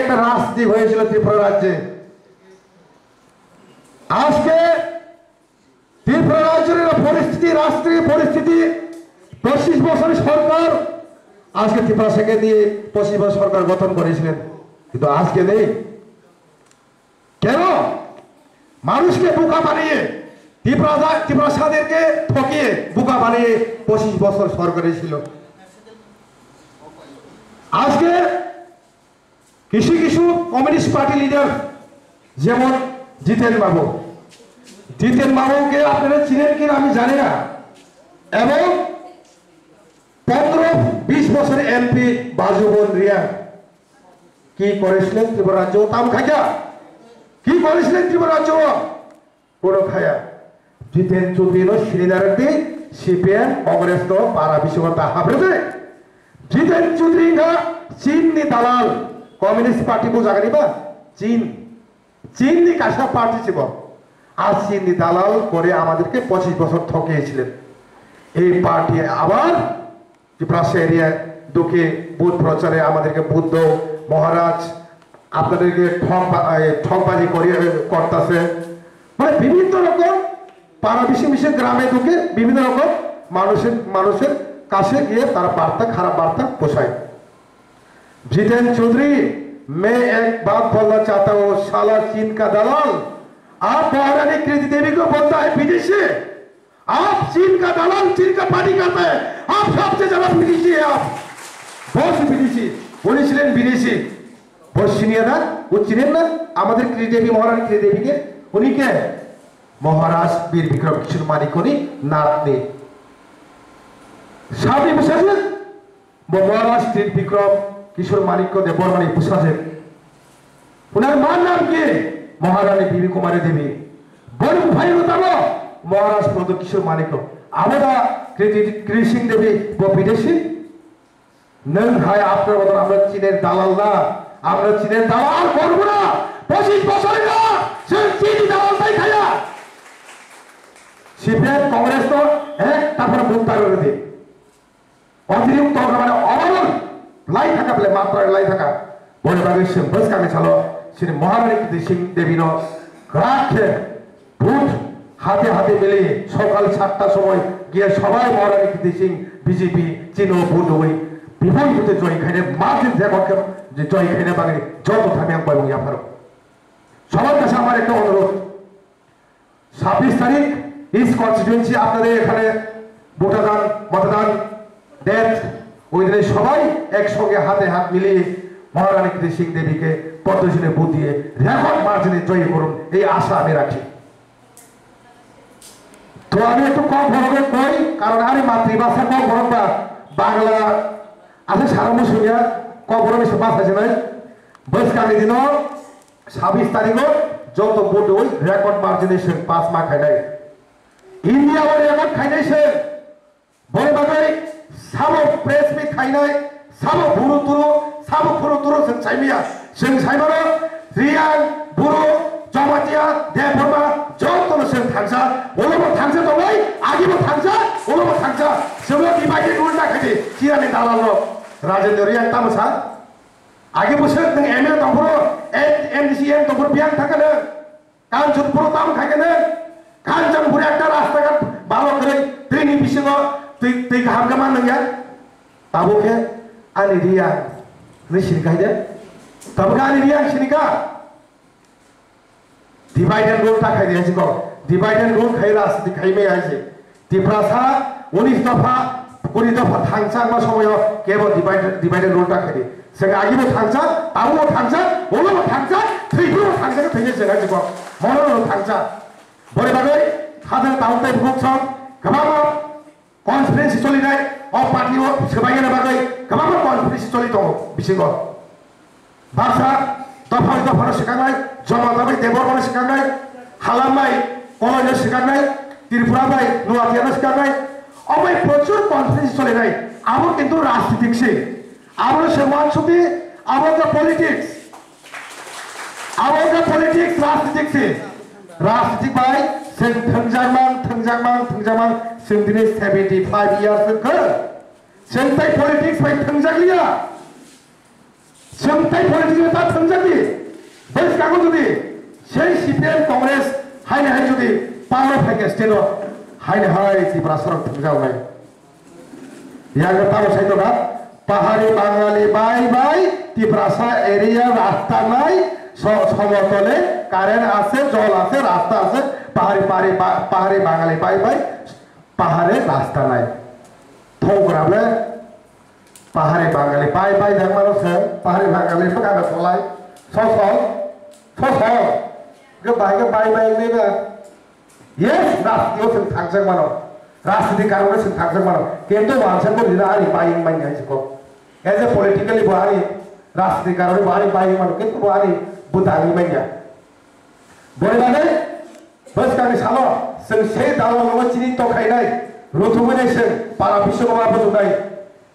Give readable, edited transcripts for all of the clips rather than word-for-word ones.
একটা রাজনীতি হয়েছিল ত্রিপুরা রাজ্যে। আজকে ত্রিপুরা রাজ্যের পরিস্থিতি, রাষ্ট্রীয় পরিস্থিতি, 25 বছরের সরকার আজকে ত্রিপুরা থেকে দিয়ে 25 বছর সরকার গঠন করেছিলেন, কিন্তু আজকে নেই। কেন? মানুষকে বোকা বানিয়ে, ত্রিপুরাসাদেরকে ঠকিয়ে বোকা বানিয়ে 25 বছর সরকারে ছিল। আজকে কিছু কিছু কমিউনিস্ট পার্টি লিডার যেমন জিতেন বাবুকে আপনারা চিনেন কিনা আমি জানি না, এবং 15-20 বছরের এমপি বাজুবন রিয়া কি করেছিলেন ত্রিপুরা রাজ্য? তাম খাইয়া কি করেছিলেন ত্রিপুরা রাজ্য? কোনো খায়া জিতেন চৌধুরী শ্রীনারায়ণ সিপিএম কংগ্রেস তো পারা বিশ্বকর্তা হাবড়ে জিতেন চৌধুরী চীননি দালাল কমিউনিস্ট পার্টি বুঝাগানি বা চীননি কাশা পার্টি ছিল, আর চীননি দালাল করে আমাদেরকে 25 বছর ঠকিয়েছিলেন। এই পার্টি আবার ত্রিপুরা এরিয়ায় ঢুকে বুথ প্রচারে আমাদেরকে বুদ্ধ মহারাজ আপনাদেরকে ঠকবাজি করিয়ে করতেছে, মানে বিভিন্ন রকম পাড়া মিশে গ্রামে ঢুকে বিভিন্ন রকম মানুষের কাছে গিয়ে তারা খারাপ বার্তা পোষায়। जितेन चौधरी, मैं एक बात बोलना चाहता हूँ, साला चीन का दलाल, आप महारानी कृति देवी को बोलता है विदेशी, आप चीन का दलाल, चीन का पार्टी करता है, आप सबसे ज्यादा विदेशी है, आप बहुत विदेशी বলেছিলেন বিদেশি বস চিনিয়ে না, ও চিনেন না আমাদের कृति देवी महारानी कृति देवी के, उन्हीं के महाराज वीर विक्रम किशोर मानिक उन्हीं नातनी सामने बसाছে महाराज वीर विक्रम किशोर मानिक को बरमानी बसाছে। उनार मार नाम के महारानी बीबी कुमारी देवी, बड़ भाई बताबो महाराज प्रद किशोर मानिक। আমরা कृति सिंह देवी वो विदेशी नों भाई আপনার মতন আমরা চীনের দালাল না, আমরা চীনের দালাল করব না। 25 বছরে না সে চীনি দালালটাই খায়া সিপিএম কংগ্রেস তো একটা পর মুক্তা করে দিয়ে অতিরিক্ত মানে অবরণ লাই থাকা বলে মাত্রা লাই থাকা বড় ভাবে সে বস কামে চালো শ্রী মহারানী কৃতি সিং দেবীর রাখে ভোট হাতে হাতে মিলে সকাল 7টার সময় গিয়ে সবাই মহারানী কৃতি সিং বিজেপি চীন ও ভোট হই বিপুল ভোটে জয় খাইনে মার্জিন দেখে যে জয় খাইনে বাগে যত থামে আমি পাবো আপনার সবার কাছে আমার একটা অনুরোধ, 26 তারিখ ইস কনস্টিটিউয়েন্সি আপনাদের এখানে मतदान डेट ওই দিনে সবাই একসঙ্গে হাতে হাত মিলিয়ে মহারানী কৃতি সিং দেবীকে পদ্মজনে ভোট দিয়ে রেকর্ড মার্জিনে জয়ী করুন এই আশা আমি রাখি। তো আমি একটু কম ভরকে কই কারণ আমি মাতৃভাষা কম ভরকবা বাংলা আছে সারা মুসলিয়া কম ভরকে সে বাঁচাছে নাই বৈশাখী দিন 26 তারিখও যত ভোট ওই রেকর্ড মার্জিনে সে 5 মার্ক খাই নাই इंडिया और रेकॉर्ड खाई से बड़े बाबाई सब प्रेस में खाई सब बुरु तुरु से साइमिया से साइमारो रियान बुरु जमातिया देवबर्मा जो तो से थांसा ओलोबो थांसा तो भाई आगे वो थांसा ओलोबो थांसा सेबो डिवाइडेड रूल ना खाई चिरानि दालालो राजेंद्र रियान तामसा आगे बसे नों एमए तंबरो एमडीसीएम तंबर बियां थाकानो कानचुरपुर ताम खाइगोनो कांचनपुर एक रास्ताघाट भालो करे दैनि बिसिङाव दै गाहामगामान नोंया ताबोके आनि रिया नोंसिनिखा दे ताबोके आनि रिया सिनिका डिवाइड एंड रूल थाखाय दे जिको डिवाइड एंड रूल खाय राजनीति खायमे आइसे दिफ्रासा 19 दफा 20 दफा थांसा मा समयो केबो डिवाइड एंड रूल थाखाय दे जों आगिबो थांसा ताबो थांसा ओलोबो थांसा थैबो थांसा थैजे जों जिको मनो थांसा बड़े बाबे हादर ताउंटाय बुकसं गबामा कॉन्फ्रेंस चलिनाय अ पार्टी सोबायनो बागै गबामा कॉन्फ्रेंस चलि दङ बिसिङाव बाक्सा दफा सिखांनाय जमा जाबाय देवबर्मानो सिखांनाय हालामाय कलयनो सिखांनाय त्रिपुराबाय नुवाथियानो सिखांनाय अबाय प्रचुर कॉन्फ्रेंस चलिनाय आबो किन्तु राजनीतिक से आबो सेवान सुबि आबो द पॉलिटिक्स राजनीतिक से राजनीति बाय जों थोंजांमान जों दिनै 75 इयार्स जोंखो जों पॉलिटिक्स बाय थोंजांलिया जों पॉलिटिक्स दा थोंजांलिया যদি সেই সিপিএম কংগ্রেস হাইনে হাই যদি পাওয়ার থাকে স্টেট হাইনে হাই ত্রিপুরা সড়ক থেকে যাও নাই ইয়াকে তাও সাইতো না পাহাড়ি বাঙালি বাই বাই ত্রিপুরা এরিয়া রাস্তা নাই সমতলে কারেন্ট আছে জল আছে রাস্তা আছে পাহাড়ি বাঙালি বাই বাই পাহাড়ে রাস্তা নাই থৌকরাবে পাহাড়ি বাঙালি বাই বাই দেখ মানুষ পাহাড়ি বাঙালি গানে চলাই সসল বাইকে বাই বাই নেবে ইয়েস রাষ্ট্রীয় जों थांजों मानो राजनीति कारणै जों थांजों मानो किन्तु मानसिया बोलिना आरि बाइं माइनि हाइसको एज ए पलिटिकली बहारि राजनीति कारणै बहारि बाइं मानो किन्तु बहारि बुदानि माइया बोलिनानै बस गानि सालो जों से दालाव नङा चिनि तखायनाय रुथुमैनाय जों पारा बिश्वकर्मा बुजुनाय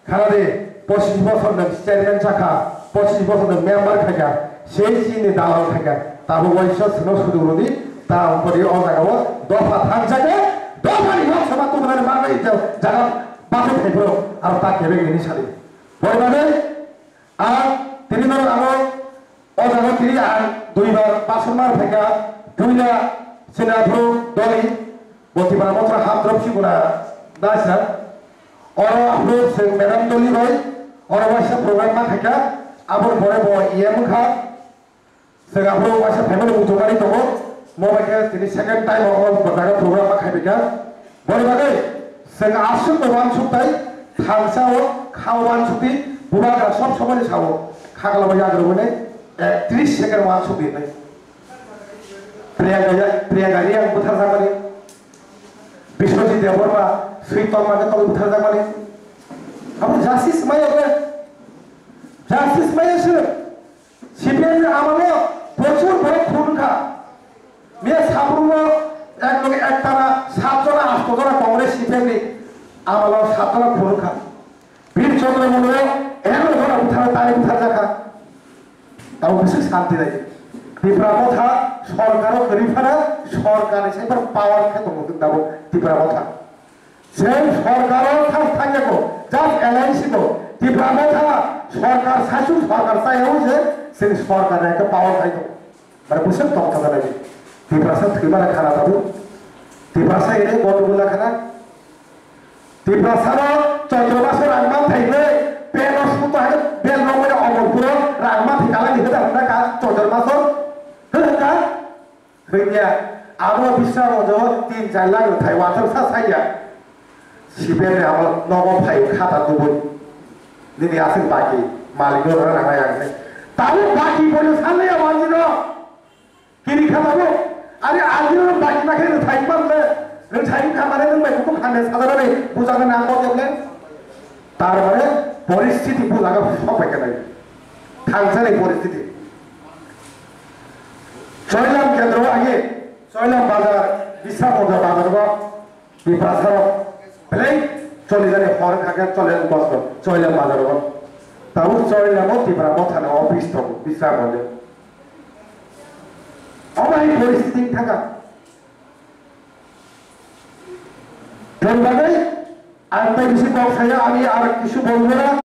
खानादि 25 বছর চেয়ারম্যান চাকা 25 বছর মেম্বার থাকা সেই চিনি দালাল থাকা তাবো বয়স ছিল সুদুরদি তারপরে ও জায়গাও দফা থাকজাকে দফানি লোকসভা তোমাদের মানাই যারা বাসে থাকলো আর তা কেবে গেনি সারি বলবানে আর তিনি ধরো আমার ও জায়গা তিনি আর দুইবার পাঁচবার থাকা দুইলা সেনাভ্রু দলি বতিবার মতো হাত রপসি গুলা দাসরা और आपलोग से मैडम दोली भाई और वैसे प्रोग्राम में था क्या अब बड़े बड़े ईएम खा से आप लोग वैसे फैमिली उठोगारी तो मोबाइल के तीन सेकंड टाइम और बताया प्रोग्राम में खाई क्या बड़े बड़े से आसु तो वन सुताई थांसा हो खावान सुती बुरा का सब समझ खाओ खागला बजा करो ने 30 सेकंड वन सुती नहीं प्रियंका ये हम बुथार जागरी विश्वजीत देवबर्मा सुइतल माने तो बुथार जागरी अब जास्टिस माया से सीपीएम ने आमालो प्रचुर बड़े खून खा मैं साबरुनो एक लोग एक तारा 7 जना 8 जना कांग्रेस सीपीएम ने आमालो 7 जना खून खा वीर चंद्र मोनले एनो जना बुथार तारे बुथार जाखा अब बिसे शांति नहीं त्रिपुरा मथा सरकार गरिफाना सरकार सेफोर पावर के दङ दाबो त्रिपुरा मथा जों सरकार थांगेको जास्ट एलआईसी को त्रिपुरा मथा सरकार सासु सरकार सायाव जे जों सरकार के पावर थाइको माने बुसुन तंथा जानाय त्रिपुरा सा थैमारा खाना दाबो त्रिपुरा सा एरे गन्दगोला खाना त्रिपुरा सा चन्द्रमास रांमा थाइले पेनस मुतो है बेल नमे अमरपुर रांमा थिकाला निखदा ना का चन्द्रमास का खैया आबो बिस्रा जो 3-4 लाख थाइवान सा साइया सीपीएम ने आबो नगो फाइ खाता दुबो दिनै आसिन बाकी मालिक रो राङा यागने ताबो बाकी बोलो साले मानजिनो किनि खालामो आरे आजिनो बाकी नाखे थाइबानले नों थाइ खामाने नों बायखौ खाने सादारने बुजानो नांगौ देबले तार माने परिस्थिति बुजागा सबाय केनाय थांजानाय परिस्थिति चयलाम केंद्र आगे चयलाम बाजार बिसा बाजार को विपासर प्ले चले जाने हर खाके चले बस चयलाम बाजार को ताऊ चयलाम त्रिपुरा मथाने ऑफिस तो बिसा बोले अब এই পরিস্থিতি থাকা ধন্যবাদ আর তাই বেশি কথা আমি আর কিছু বলবো না।